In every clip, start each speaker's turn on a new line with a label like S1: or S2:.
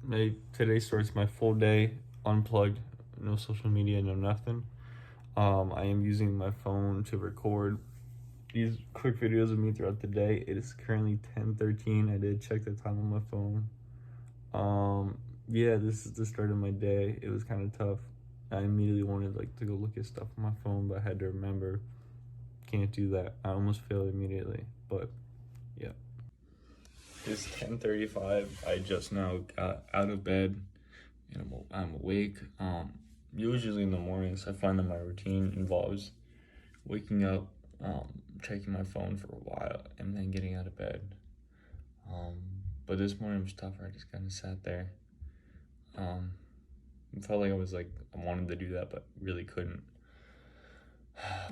S1: Today starts my full day unplugged, no social media, no nothing. I am using my phone to record these quick videos of me throughout the day. It is currently 10:13. I did check the time on my phone. Yeah, this is the start of my day. It was kind of tough. I immediately wanted to go look at stuff on my phone, but I had to remember can't do that. I almost failed immediately, but yeah. It's 10:35. I just now got out of bed and I'm awake. Usually in the mornings, I find that my routine involves waking up, checking my phone for a while, and then getting out of bed. But this morning was tougher. I just kind of sat there. It felt like I wanted to do that, but really couldn't.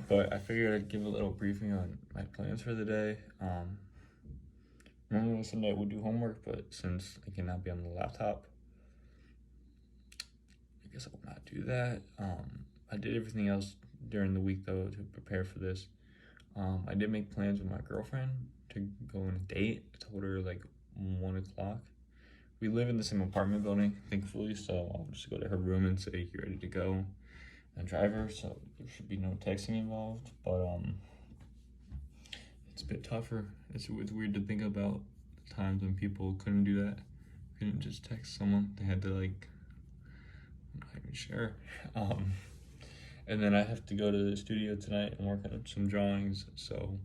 S1: But I figured I'd give a little briefing on my plans for the day. Normally on Sunday I would do homework, but since I cannot be on the laptop, I guess I will not do that. I did everything else during the week though to prepare for this. I did make plans with my girlfriend to go on a date. I told her 1 o'clock. We live in the same apartment building, thankfully, so I'll just go to her room and say you're ready to go and drive her, so there should be no texting involved. But it's a bit tougher. It's weird to think about the times when people couldn't do that. Couldn't just text someone. They had to I'm not even sure. And then I have to go to the studio tonight and work on some drawings. So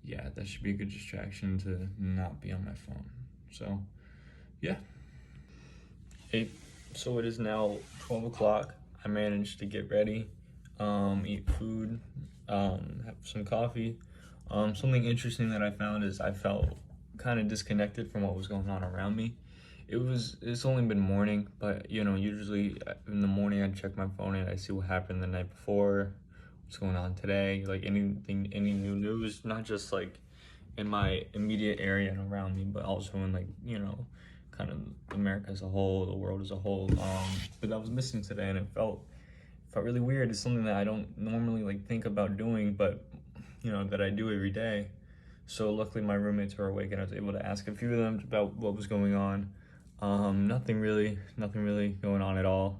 S1: yeah, that should be a good distraction to not be on my phone. So yeah. Hey, so it is now 12 o'clock. I managed to get ready, eat food, have some coffee. Something interesting that I found is I felt kind of disconnected from what was going on around me. It's only been morning, but usually in the morning I check my phone and I see what happened the night before, what's going on today, any new news, not just in my immediate area and around me, but also in kind of America as a whole, the world as a whole. But that was missing today, and it felt really weird. It's something that I don't normally think about doing, but that I do every day. So luckily my roommates were awake and I was able to ask a few of them about what was going on. Nothing really going on at all.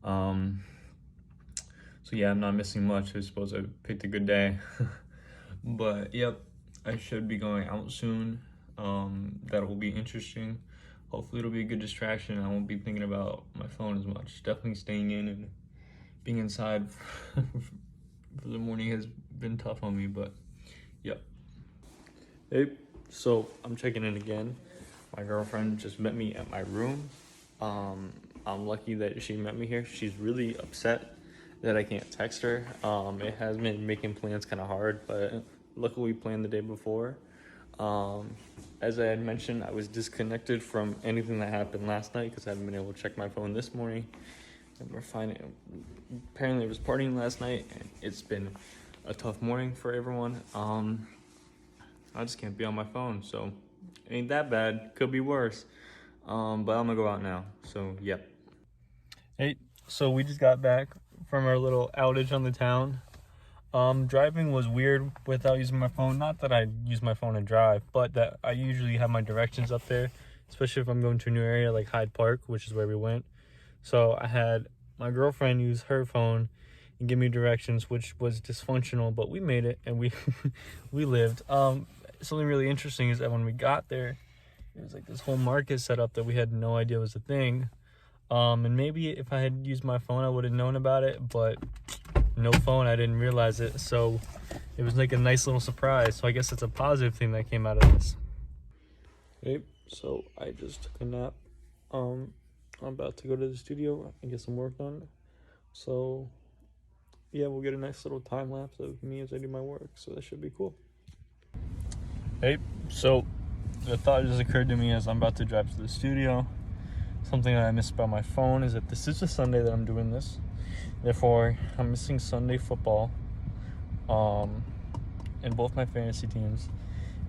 S1: So yeah, I'm not missing much. I suppose I picked a good day. But yep, I should be going out soon. That will be interesting. Hopefully it'll be a good distraction. I won't be thinking about my phone as much. Definitely staying in and being inside for the morning has been tough on me, but yep. Hey, so I'm checking in again. My girlfriend just met me at my room. I'm lucky that she met me here. She's really upset that I can't text her. It has been making plans kind of hard, but luckily we planned the day before. As I had mentioned, I was disconnected from anything that happened last night because I haven't been able to check my phone this morning. And we're finding, apparently it was partying last night, and it's been a tough morning for everyone. I just can't be on my phone, so ain't that bad. Could be worse. But I'm gonna go out now. So yep. Hey, so we just got back from our little outage on the town. Driving was weird without using my phone. Not that I use my phone to drive, but that I usually have my directions up there, especially if I'm going to a new area like Hyde Park, which is where we went. So I had my girlfriend use her phone and give me directions, which was dysfunctional, but we made it and we we lived. Something really interesting is that when we got there, it was this whole market set up that we had no idea was a thing. And maybe if I had used my phone, I would have known about it, but no phone, I didn't realize it. So it was a nice little surprise. So I guess it's a positive thing that came out of this. Okay, so I just took a nap. I'm about to go to the studio and get some work done. So yeah, we'll get a nice little time lapse of me as I do my work. So that should be cool. Hey, so the thought just occurred to me as I'm about to drive to the studio. Something that I missed about my phone is that this is a Sunday that I'm doing this. Therefore, I'm missing Sunday football in both my fantasy teams.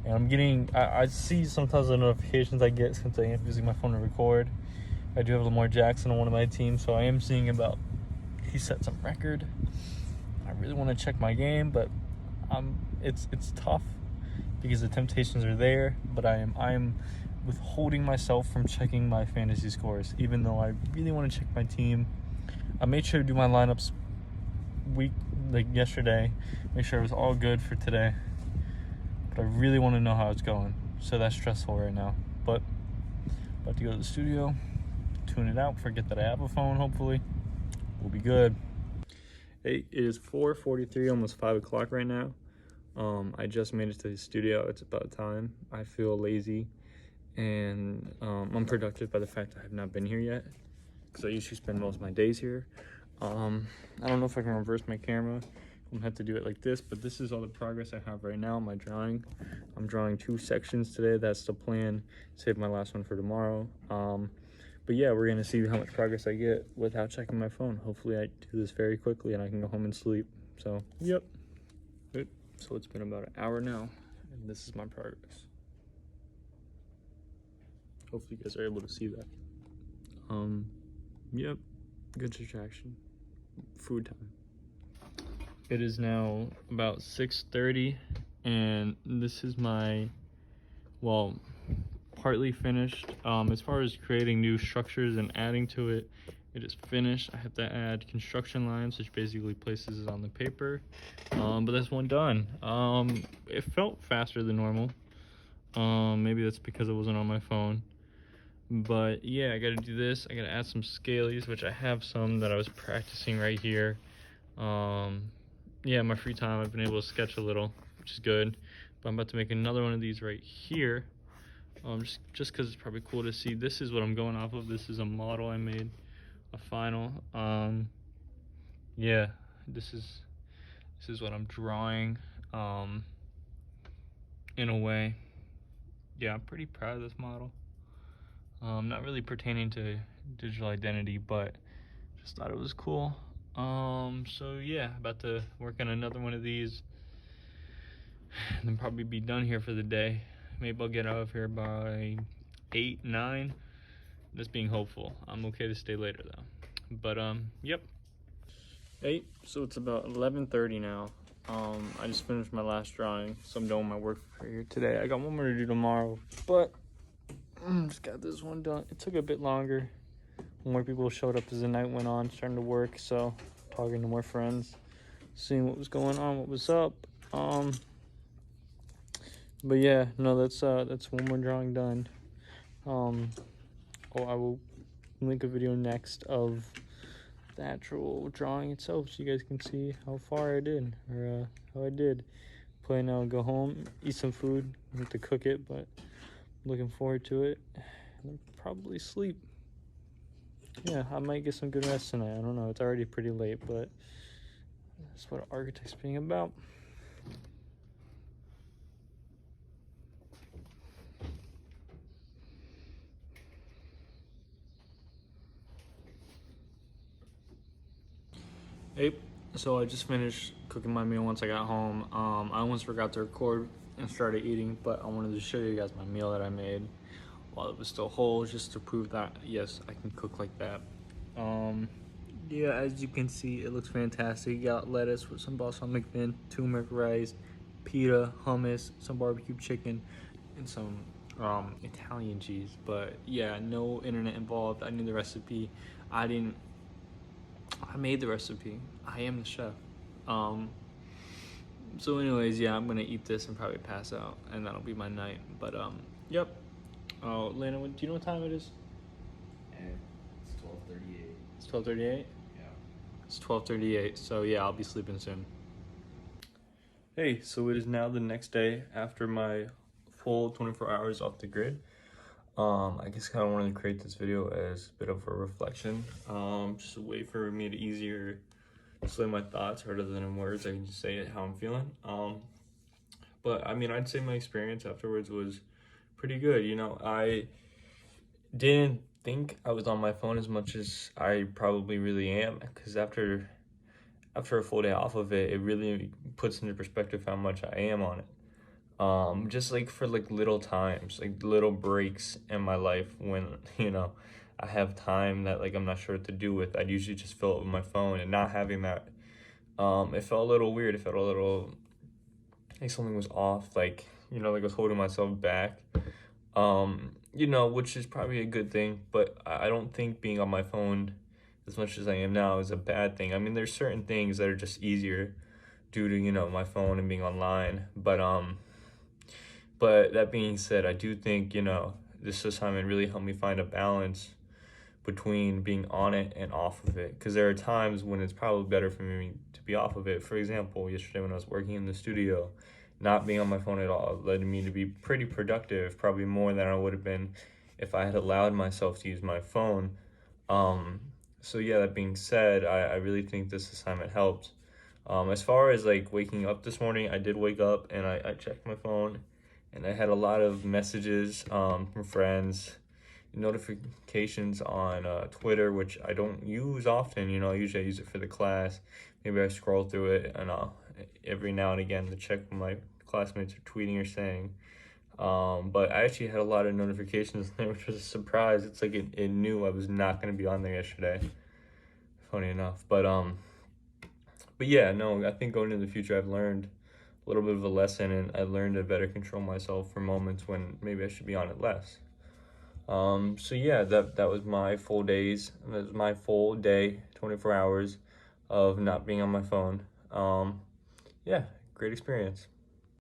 S1: And I'm getting, I see sometimes the notifications I get since I am using my phone to record. I do have Lamar Jackson on one of my teams, so I am seeing about he set some record. I really want to check my game, but it's tough because the temptations are there. But I am withholding myself from checking my fantasy scores, even though I really want to check my team. I made sure to do my lineups yesterday, make sure it was all good for today. But I really want to know how it's going, so that's stressful right now. But about to go to the studio, tune it out, forget that I have a phone. Hopefully, we'll be good. It is 4:43, almost 5 o'clock right now. I just made it to the studio. It's about time. I feel lazy and unproductive by the fact I have not been here yet, because I usually spend most of my days here. I don't know if I can reverse my camera. I'm gonna have to do it like this, but this is all the progress I have right now. My drawing, I'm drawing 2 sections today. That's the plan. Save my last one for tomorrow. But yeah, we're gonna see how much progress I get without checking my phone. Hopefully I do this very quickly and I can go home and sleep. So yep. Good. So it's been about an hour now, and this is my progress. Hopefully you guys are able to see that. Yep, good distraction. Food time. It is now about 6:30, and this is my, well, partly finished. As far as creating new structures and adding to it, it is finished. I have to add construction lines, which basically places it on the paper. But that's one done. It felt faster than normal. Maybe that's because it wasn't on my phone. But yeah, I gotta do this. I gotta add some scalies, which I have some that I was practicing right here. Yeah, in my free time I've been able to sketch a little, which is good. But I'm about to make another one of these right here. Just because it's probably cool to see. This is what I'm going off of. This is a model I made, a final. Yeah, this is what I'm drawing. In a way, yeah, I'm pretty proud of this model. Not really pertaining to digital identity, but just thought it was cool. So yeah, about to work on another one of these and then probably be done here for the day. Maybe I'll get out of here by 8, 9. Just being hopeful. I'm okay to stay later though. But yep. 8, so it's about 11:30 now. I just finished my last drawing, so I'm done with my work for here today. I got one more to do tomorrow, but just got this one done. It took a bit longer. More people showed up as the night went on, starting to work, so talking to more friends, seeing what was going on, what was up. But yeah, no, that's one more drawing done. I will link a video next of the actual drawing itself, so you guys can see how far I did, or how I did. Play now, go home, eat some food. I have to cook it, but I'm looking forward to it. And probably sleep. Yeah, I might get some good rest tonight. I don't know. It's already pretty late, but that's what architect's being about. Hey, so I just finished cooking my meal once I got home. I almost forgot to record and started eating, but I wanted to show you guys my meal that I made while it was still whole, just to prove that, yes, I can cook like that. Yeah, as you can see, it looks fantastic. You got lettuce with some balsamic vin, turmeric rice, pita, hummus, some barbecue chicken, and some Italian cheese. But yeah, no internet involved. I knew the recipe. I made the recipe. I am the chef. So anyways, yeah, I'm gonna eat this and probably pass out, and that'll be my night. But yep. Oh, Lena, do you know what time it is?
S2: It's 12:38.
S1: It's 12:38.
S2: Yeah.
S1: It's 12:38. So yeah, I'll be sleeping soon. Hey, so it is now the next day after my full 24 hours off the grid. I guess kind of wanted to create this video as a bit of a reflection. Just a way for me to easier display my thoughts rather than in words. I can just say it how I'm feeling. But I mean, I'd say my experience afterwards was pretty good. You know, I didn't think I was on my phone as much as I probably really am, because after a full day off of it, it really puts into perspective how much I am on it. Just like for like little times, like little breaks in my life when, you know, I have time that like I'm not sure what to do with. I'd usually just fill it with my phone, and not having that, it felt a little weird. It felt a little like something was off, like, you know, like I was holding myself back. which is probably a good thing, but I don't think being on my phone as much as I am now is a bad thing. I mean, there's certain things that are just easier due to, my phone and being online. But that being said, I do think, this assignment really helped me find a balance between being on it and off of it. Because there are times when it's probably better for me to be off of it. For example, yesterday when I was working in the studio, not being on my phone at all led me to be pretty productive, probably more than I would have been if I had allowed myself to use my phone. So yeah, that being said, I really think this assignment helped. As far as like waking up this morning, I did wake up and I checked my phone and I had a lot of messages from friends, notifications on Twitter, which I don't use often. Usually I use it for the class. Maybe I scroll through it and every now and again to check what my classmates are tweeting or saying. But I actually had a lot of notifications there, which was a surprise. It's like it knew I was not going to be on there yesterday. Funny enough, but yeah, no, I think going into the future, I've learned a little bit of a lesson, and I learned to better control myself for moments when maybe I should be on it less. So yeah, that was my full days. That was my full day, 24 hours of not being on my phone. Yeah, great experience.